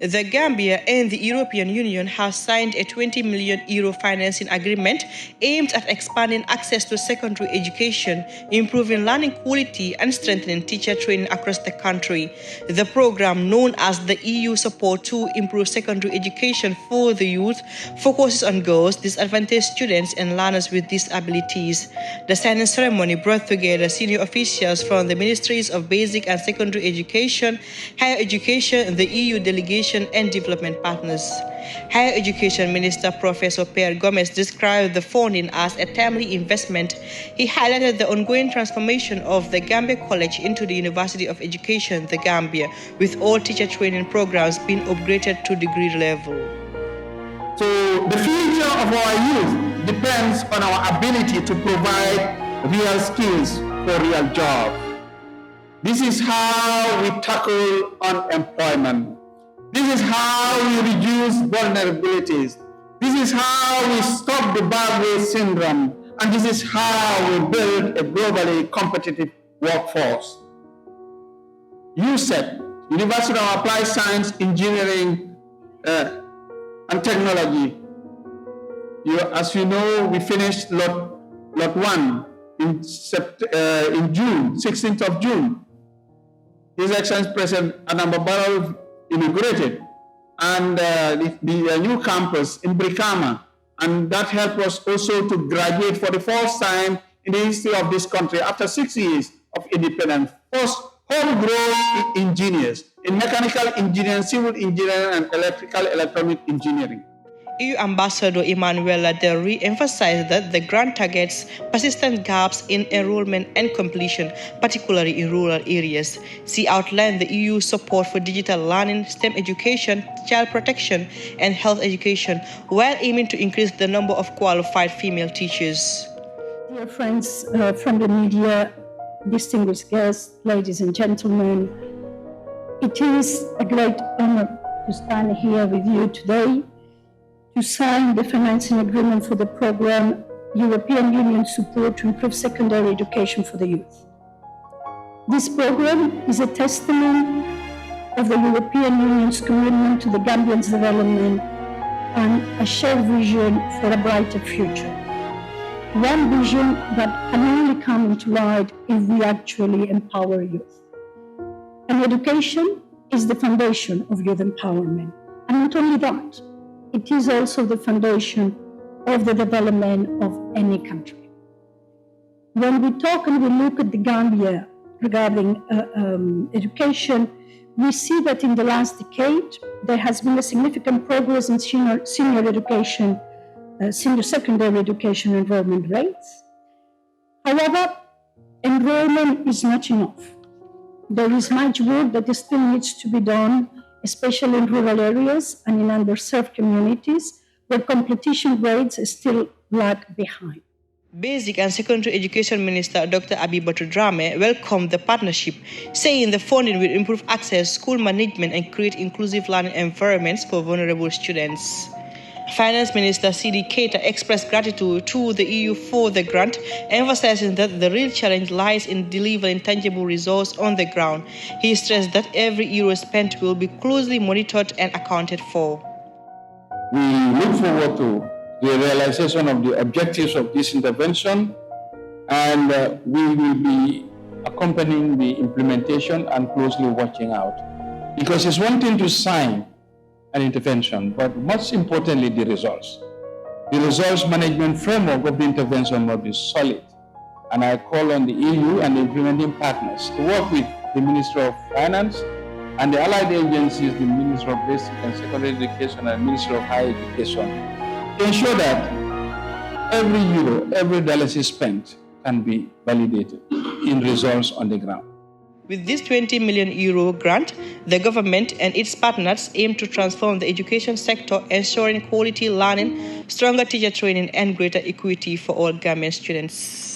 The Gambia and the European Union have signed a €20 million financing agreement aimed at expanding access to secondary education, improving learning quality, and strengthening teacher training across the country. The program, known as the EU Support to Improve Secondary Education for the Youth, focuses on girls, disadvantaged students, and learners with disabilities. The signing ceremony brought together senior officials from the Ministries of Basic and Secondary Education, Higher Education, the EU Delegation, and development partners. Higher Education Minister Professor Pierre Gomez described the funding as a timely investment. He highlighted the ongoing transformation of the Gambia College into the University of Education, the Gambia, with all teacher training programs being upgraded to degree level. So the future of our youth depends on our ability to provide real skills for real jobs. This is how we tackle unemployment. This is how we reduce vulnerabilities. This is how we stop the bad syndrome. And this is how we build a globally competitive workforce. USET, University of Applied Science, Engineering and Technology. As you know, we finished lot 1 in June, 16th of June. His Excellency President Adama Barrow inaugurated, and the new campus in Brikama, and that helped us also to graduate for the first time in the history of this country after 6 years of independence. First, homegrown engineers in mechanical engineering, civil engineering, and electrical electronic engineering. EU Ambassador Emmanuela Del re-emphasized that the grant targets persistent gaps in enrollment and completion, particularly in rural areas. She outlined the EU support for digital learning, STEM education, child protection, and health education, while aiming to increase the number of qualified female teachers. Dear friends from the media, distinguished guests, ladies and gentlemen, it is a great honor to stand here with you today to sign the financing agreement for the program European Union Support to Improve Secondary Education for the Youth. This program is a testament of the European Union's commitment to the Gambians' development and a shared vision for a brighter future. One vision that can only come into light if we actually empower youth. And education is the foundation of youth empowerment. And not only that, it is also the foundation of the development of any country. When we talk and we look at the Gambia regarding education, we see that in the last decade, there has been a significant progress in senior education, senior secondary education enrollment rates. However, enrollment is not enough. There is much work that still needs to be done, especially in rural areas and in underserved communities, where competition rates still lag behind. Basic and Secondary Education Minister Dr. Abibatu Drame welcomed the partnership, saying the funding will improve access, school management, and create inclusive learning environments for vulnerable students. Finance Minister Sidi Keita expressed gratitude to the EU for the grant, emphasizing that the real challenge lies in delivering tangible results on the ground. He stressed that every euro spent will be closely monitored and accounted for. We look forward to the realization of the objectives of this intervention, and we will be accompanying the implementation and closely watching out. Because it's one thing to sign an intervention, but most importantly, the results. The results management framework of the intervention must be solid. And I call on the EU and the implementing partners to work with the Ministry of Finance and the allied agencies, the Ministry of Basic and Secondary Education and Ministry of Higher Education, to ensure that every euro, every dollar is spent can be validated in results on the ground. With this €20 million grant, the government and its partners aim to transform the education sector, ensuring quality learning, stronger teacher training, and greater equity for all Gambian students.